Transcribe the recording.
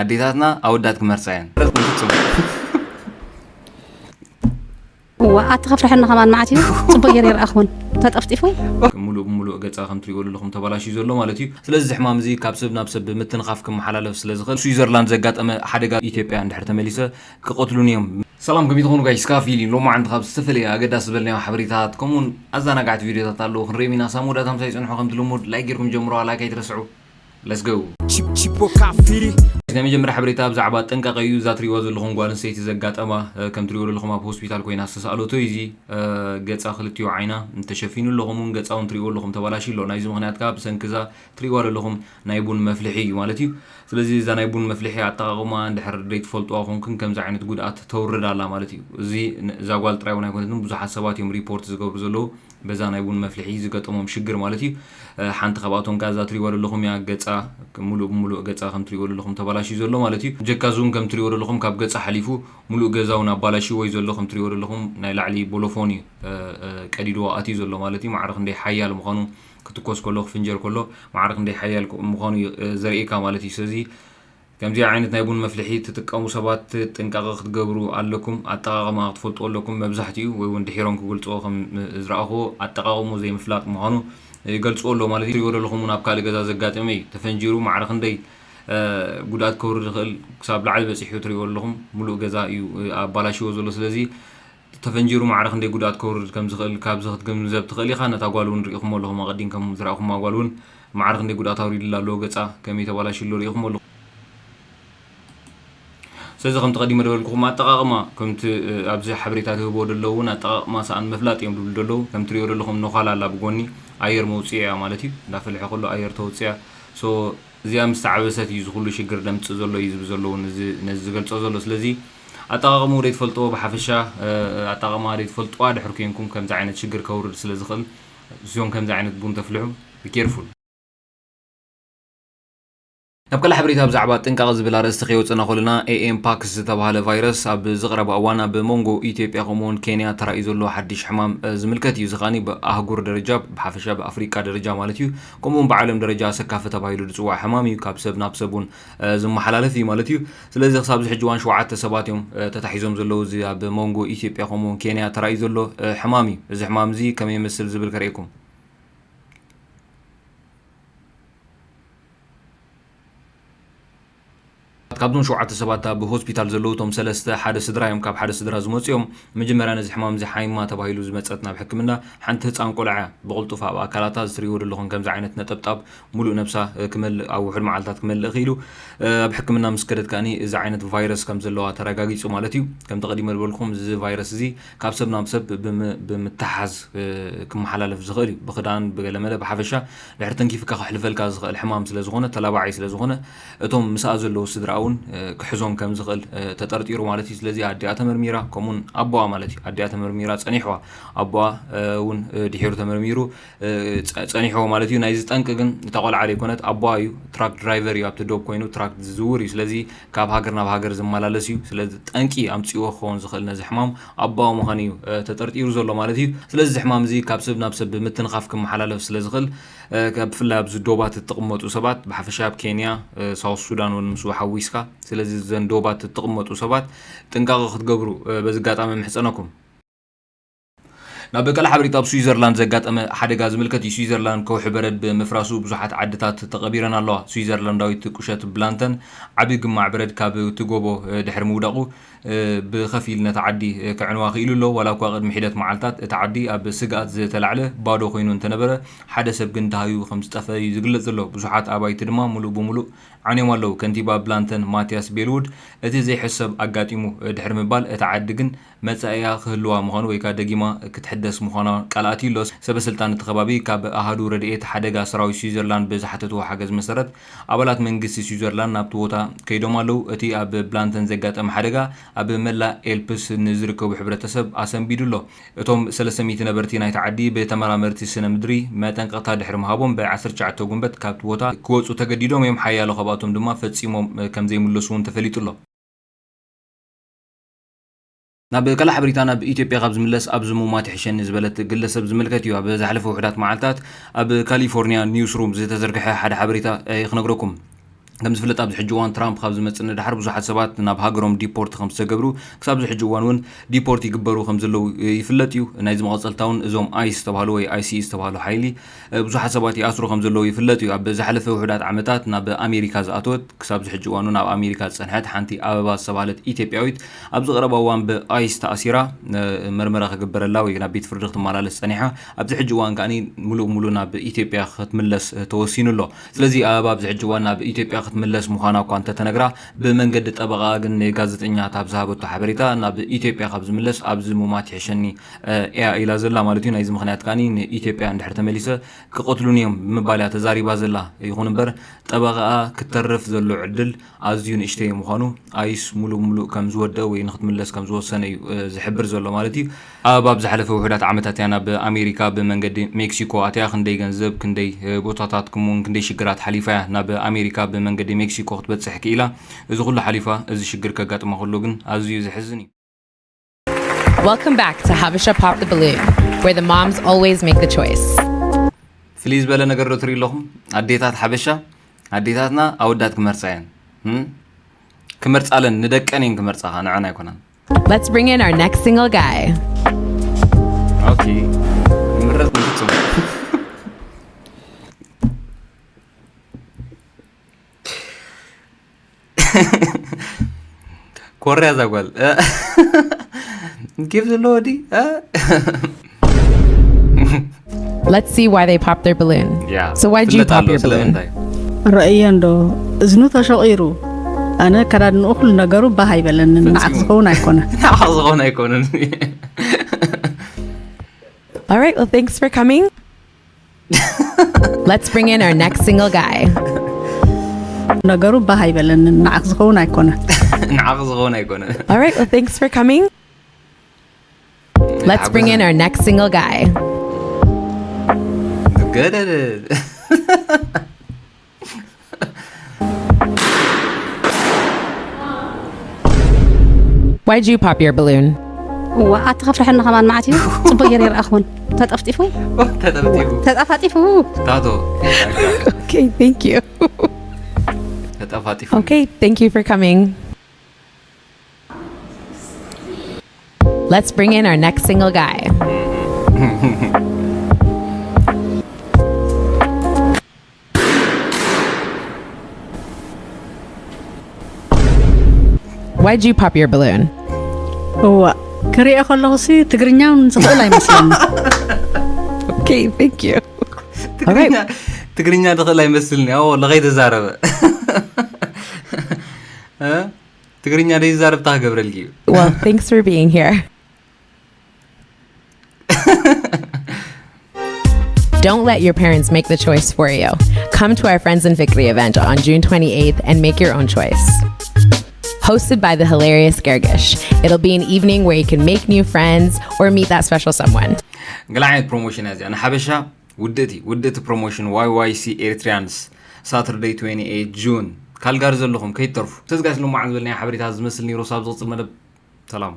ኣዴታትና ኣወዳት ክመርፀየን ኣትኸፍርሐና ከማን ማዓት እዩ ፅቡቅ ጌር ይረኣኹን ተጠፍጢፉ ሙሉእ ገጻ ከም ትሪእዎ ዘለኹም ተበላሽዩ ዘሎ ማለት እዩ ስለዚ ሕማም እዚ ካብ ሰብ ናብ ሰብ ብምትንኻፍ ክመሓላለፍ ስለ ዝኽእል ስዊዘርላንድ ዘጋጠመ ሓደጋ ኢትዮጵያ እንድሕር ተመሊሰ ክቐትሉን እዮም ሰላም ከመይ ትኾኑ ጋይስ ካፊል ሎማ ዓንዲ ካብ ዝተፈላለየ ኣገዳሲ ዝበልናዮ ሓበሬታት ከምኡውን ኣዘናጋዕቲ ቪድዮታት ኣለዉ ክንሪኦም ኢና ሳሙዳት 50 ይፅንሑ ከምቲ ልሙድ ላይክ ጌርኩም ጀምሮ ላይክ ኣይትረስዑ Let's go. መጀመርያ ሓበሬታ ብዛዕባ ጥንቃቐ እዩ እዛ ትሪእዎ ዘለኹም ጓል ኣንስተይቲ ዘጋጠማ ከም ትሪእዎ ዘለኹም ኣብ ሆስፒታል ኮይና ዝተሰኣለቶ እዚ ገፃ ክልቲኡ ዓይና እንተሸፊኑ ኣለኹም እውን ገፃ እውን ትሪእዎ ኣለኹም ተበላሽዩ ኣሎ ናይዚ ምክንያት ከዓ ብሰንኪ እዛ ትሪእዋ ዘለኹም ናይ ቡን መፍልሒ እዩ ማለት እዩ ስለዚ እዛ ናይ ቡን መፍልሒ ኣጠቃቅማ እንድሕር ዘይትፈልጥዋ ኮንክን ከምዚ ዓይነት ጉድኣት ተውርድ ኣላ ማለት እዩ እዚ እዛ ጓል ጥራይ እውን ኣይኮነትን ብዙሓት ሰባት እዮም ሪፖርት ዝገብሩ ዘለዉ በዛ ናይ ቡን መፍልሒ ዝገጠሞም ሽግር ማለት እዩ ሓንቲ ካብኣቶም ከዓ እዛ ትሪእዎ ዘለኹም እያ ገፃ ሙሉእ ገፃ ከም ትሪእዎ ዘለኹም ተበላሽዩ ዘሎ ማለት እዩ ጀካ ዙም ከም ትሪእዎ ዘለኹም ካብ ገፃ ሓሊፉ ሙሉእ ገዛ እውን ኣባላሽዎ እዩ ዘሎ ከም ትሪእዎ ዘለኹም ናይ ላዕሊ ቦሎፎን እዩ ቀዲድዎ ኣትዩ ዘሎ ማለት እዩ ማዕረ ክንደይ ሓያል ምዃኑ ክትኮስ ከሎ ክፍንጀር ከሎ ማዕረ ክንደይ ሓያል ምዃኑ ዘርእየካ ማለት እዩ ስለዚ ከምዚ ዓይነት ናይ ቡን መፍልሒ ትጥቀሙ ሰባት ጥንቃቐ ክትገብሩ ኣለኩም ኣጠቃቅማ ክትፈልጡ ኣለኩም መብዛሕትኡ ወይ እውን ድሒሮም ክገልፅዎ ከም ዝረኣኽዎ ኣጠቃቅሙ ዘይምፍላጥ ምዃኑ ይገልፅዎ ኣሎ ማለት እዩ ትሪእዎ ዘለኹም እውን ኣብ ካልእ ገዛ ዘጋጠመ እዩ ተፈንጂሩ ማዕረ ክንደይ ጉድኣት ከውርድ ይኽእል ክሳብ ላዕሊ በፂሑ ትሪእዎ ኣለኹም ሙሉእ ገዛ እዩ ኣባላሽዎ ዘሎ ስለዚ ተፈንጂሩ ማዕረ ክንደይ ጉድኣት ከውርድ ከም ዝኽእል ካብዚ ክትግንዘብ ትኽእል ኢኻ ነታ ጓል እውን ሪኢኹም ኣለኹም ኣቐዲም ከም ዝረኣኹም ጓል እውን ማዕረ ክንደይ ጉድኣት ኣውሪድላ ኣለዎ ገፃ ከመይ ተበላሽዩ ሪኢኹም ኣለኹም ስለዚ ከም ተቐዲመ ደበልኩኹም ኣጠቃቅማ ከምቲ ኣብዚ ሓበሬታት ህቦ ደለዉ እውን ኣጠቃቅማ ሰኣን መፍላጥ እዮም ድብሉ ደለዉ ከም ትሪእዎ ዘለኹም ነዃላ ኣላ ብጎኒ ኣየር መውፅያ እያ ማለት እዩ እንዳፈልሐ ከሎ ኣየር ተውፅያ ሶ እዚኣ ምስ ተዓበሰት እዩ ዝኩሉ ሽግር ደምፅእ ዘሎ እዩ ዝብል ዘሎ ነዚ ዝገልፆ ዘሎ ስለዚ ኣጠቃቅሙ ደይትፈልጥዎ ብሓፈሻ ኣጠቃቅማ ደይትፈልጥዋ ድሕሪ ኮንኩም ከምዚ ዓይነት ሽግር ከውርድ ስለ ዝኽእል እዚኦም ከምዚ ዓይነት ቡን ተፍልሑ ቢኬርፉል ናብ ካልእ ሓበሬታ ብዛዕባ ጥንቃቐ ዝብል ኣርእስቲ ከይወፅና ከለና ኤምፓክስ ዝተባሃለ ቫይረስ ኣብ ዝቐረበ እዋን ኣብ ሞንጎ ኢትዮጵያ ከምኡውን ኬንያ ተራእዩ ዘሎ ሓድሽ ሕማም ዝምልከት እዩ እዚ ኸዓኒ ብኣህጉር ደረጃ ብሓፈሻ ብኣፍሪቃ ደረጃ ማለት እዩ ከምኡውን ብዓለም ደረጃ ሰካፈ ተባሂሉ ዝፅዋዕ ሕማም እዩ ካብ ሰብ ናብ ሰብ እውን ዝመሓላለፍ እዩ ማለት እዩ ስለዚ ክሳብ ዚ ሕጂ እዋን 7 ሰባት እዮም ተታሒዞም ዘለዉ እዚ ኣብ ሞንጎ ኢትዮጵያ ከምኡውን ኬንያ ተራእዩ ዘሎ ሕማም እዩ እዚ ሕማም እዚ ከመይ ይመስል ዝብል ከርእየኩም ካብዞም 7 ሰባት ኣብ ሆስፒታል ዘለዉ እቶም ሰለስተ ሓደ ስድራ እዮም ካብ ሓደ ስድራ ዝመፁ እዮም መጀመርያ ነዚ ሕማም እዚ ሓይማ ተባሂሉ ዝመፀት ናብ ሕክምና ሓንቲ ህፃን ቆልዓ ብቕልጡፍ ኣብ ኣካላታ ዝትሪእዎ ዘለኹም ከምዚ ዓይነት ነጠብጣብ ሙሉእ ነብሳ ክመልእ ኣብ ውሕድ መዓልትታት ክመልእ ክኢሉ ኣብ ሕክምና ምስ ከደት ከዓኒ እዚ ዓይነት ቫይረስ ከም ዘለዋ ተረጋጊፁ ማለት እዩ ከም ተቐዲመ ዝበልኩም እዚ ቫይረስ እዚ ካብ ሰብ ናብ ሰብ ብምትሓዝ ክመሓላለፍ ዝኽእል እዩ ብክዳን ብገለመለ ብሓፈሻ ድሕሪ ተንኪፍካ ክሕልፈልካ ዝኽእል ሕማም ስለ ዝኾነ ተላባዓይ ስለ ዝኾነ እቶም ምስኣ ዘለዉ ስድራ እውን ክሕዞም ከም ዝኽእል ተጠርጢሩ ማለት እዩ ስለዚ ኣዲኣ ተመርሚራ ከምኡውን ኣቦኣ ማለት እዩ ኣዲኣ ተመርሚራ ፀኒሕዋ ኣቦኣ እውን ድሒሩ ተመርሚሩ ፀኒሕዎ ማለት እዩ ናይዚ ጠንቂ ግን እታ ቆልዓ ዘይኮነት ኣቦኣ እዩ ትራክ ድራይቨር እዩ ኣብቲ ዶብ ኮይኑ ትራክ ዝዝውር እዩ ስለዚ ካብ ሃገር ናብ ሃገር ዝመላለስ እዩ ስለዚ ጠንቂ ኣምፂዎ ክኸውን ዝኽእል ነዚ ሕማም ኣቦኣ ምዃኑ እዩ ተጠርጢሩ ዘሎ ማለት እዩ ስለዚ እዚ ሕማም እዚ ካብ ሰብ ናብ ሰብ ብምትንኻፍ ክመሓላለፍ ስለ ዝኽእል ብፍላይ ኣብዚ ዶባት እትቕመጡ ሰባት ብሓፈሻ ኣብ ኬንያ ሳውት ሱዳን እውን ምስ ሓዊስካ ስለዚ ዘን ዶባት እትቕመጡ ሰባት ጥንቃቐ ክትገብሩ በዚ ኣጋጣሚ ምሕፀነኩም ናብ ካልእ ሓበሬታ ኣብ ስዊዘርላንድ ዘጋጠመ ሓደጋ ዝምልከት እዩ ስዊዘርላንድ ከውሒ በረድ ብምፍራሱ ብዙሓት ዓድታት ተቐቢረን ኣለዋ ስዊዘርላንዳዊት ቁሸት ብላንተን ዓብዪ ግማዕ በረድ ካብ እቲ ጎቦ ድሕሪ ምውዳቑ ብኸፊል ነታ ዓዲ ክዕንዋ ክኢሉ ኣሎ ዋላ እኳ ቅድሚ ሒደት መዓልትታት እቲ ዓዲ ኣብ ስግኣት ዝተላዕለ ባዶ ኮይኑ እንተነበረ ሓደ ሰብ ግን ተሃዩ ከም ዝጠፈ እዩ ዝግለጽ ዘሎ ብዙሓት ኣባይቲ ድማ ሙሉእ ብሙሉእ ዓንዮም ኣለዉ ከንቲባ ብላንተን ማትያስ ቤልውድ እቲ ዘይሕሰብ ኣጋጢሙ ድሕሪ ምባል እታ ዓዲ ግን መጻእያ ክህልዋ ምዃኑ ወይ ከዓ ደጊማ ክትሕደስ ምዃና ቃልኣት ኣሎ ሰበስልጣን እቲ ከባቢ ካብ ኣሃዱ ረድኤት ሓደጋ ሰራዊት ስዊዘርላንድ ብዝሓተትዎ ሓገዝ መሰረት ኣባላት መንግስቲ ስዊዘርላንድ ናብቲ ቦታ ከይዶም ኣለዉ እቲ ኣብ ብላንተን ዘጋጠመ ሓደጋ ኣብ መላእ ኤልፕስ ንዝርከቡ ሕብረተሰብ ኣሰንቢዱ ኣሎ እቶም 300 ነበርቲ ናይቲ ዓዲ ብተመራመርቲ ስነ ምድሪ መጠንቀቕታ ድሕሪ ምሃቦም ብ19 ጉንበት ካብቲ ቦታ ክወፁ ተገዲዶም እዮም ሓያሎ ካብኣቶም ድማ ፈፂሞም ከም ዘይምለሱ እውን ተፈሊጡ ኣሎ ናብ ካልእ ሓበሬታ ናብ ኢትዮጵያ ካብ ዝምለስ ኣብ ዝሙማት ይሕሸኒ ዝበለት ግለሰብ ዝምልከት እዩ ኣብ ዝሓለፈ ውሕዳት መዓልትታት ኣብ ካሊፎርኒያ ኒውስ ሩም ዝተዘርግሐ ሓደ ሓበሬታ ክነግረኩም كم زفلت أبز حجوان ترامب خبز مثلا ده حرب زحات سبات ناب هاجرهم ديبورت خمس تجبروا كسبز حجوان ون ديبورت يجبروا خمس لو يفلتيو نايز مغزل تاون زوم آيس تبهالو أي سي تبهالو حيلي بزحات سبات يأسروا خمس لو يفلتيو أب زحلف وحدات عمتات ناب أمريكا زاتوت كسبز حجوان وناب أمريكا سنحت حنتي أبا سبالت إيتيبياويت أبز غربا وان بآيس تأثيرا مرمرة خجبر الله ويجنب بيت فرقت مالال السنحة أبز حجوان كأني ملو ناب إيتيبيا ختملس توسين الله سلزي أبا أبز حجوان ناب إيتيبيا ملس مخانا كانت تنقرا بمنقد طبقا جن غازطنيا تابزها حبريتا ناب ايثيوبيا خبز ملس ابز مومات يحشني الى زلا مالتي نايز مخنيات كاني ايثيوبيا اندحر تمليسه كقتلونيهم مباليا تزاريبا زلا يكون بر طبقا كترف زلو عدل ازيون اشتي مخانو ايس ملو كم زوده وي نخت ملس كم زوسني زحبر زلو مالتي اباب زحلفه وحدات عمتات يانا بامريكا بمنقد مكسيكو اتيا خندي غنزب كندي بوتاتات كمون كندي شجرات حليفه ناب امريكا بمنقد مكسيكو خطبت حكي إلى إذا كل حليفة إذا شجر كجات ما خلوجن عزيز يحزني. Welcome back to Habesha Pop the Balloon, where the moms always make the choice. فليز بلا نجر تري لهم عديتات حبشة عديتاتنا أودات كمرسين كمرس ألن ندك أنين كمرس أنا عنا يكونن. Let's bring in our next single guy. Okay. مرت نشوف. كوريا زقول كيف اللودي Let's see why they popped their balloon. Yeah. So why'd you pop your balloon? رأيي عنده زنو تشغيرو أنا كراد نأكل نجارو بهاي بلن نعزقونا يكونه نعزقونا يكونه. All right, well thanks for coming. Let's bring in our next single guy. نجارو بهاي بلن نعزقونا يكونه. نعزقونا يكونه. All right, well thanks for coming. Let's bring in our next single guy. Good at it. Why'd you pop your balloon? وأتخاف رح إنه كمان معتي صبير يا أخوان تطفتيفو تطفتيفو تاتو. Okay, thank you. Okay, thank you for coming. Let's bring in our next single guy. Why'd you pop your balloon? هو كري أخو الله سي تقرنيا ونصفق لا يمثلنا. Okay, thank you. All right. تقرنيا دخل لا يمثلني أو لغاية الزارب. ها تقرنيا ده الزارب تاع قبرلكي. Well, thanks for being here. Don't let your parents make the choice for you. Come to our Friends and Victory event on June 28th and make your own choice. Hosted by the hilarious Gergish. It'll be an evening where you can make new friends or meet that special someone. قلعت بروموشن هذه أنا حبشة وديت بروموشن YYC Eritreans Saturday 28 June كالجارز لهم كي ترفو تزقاس لهم عن ولني حبريت هذا مثل نيرو سابز المدب سلام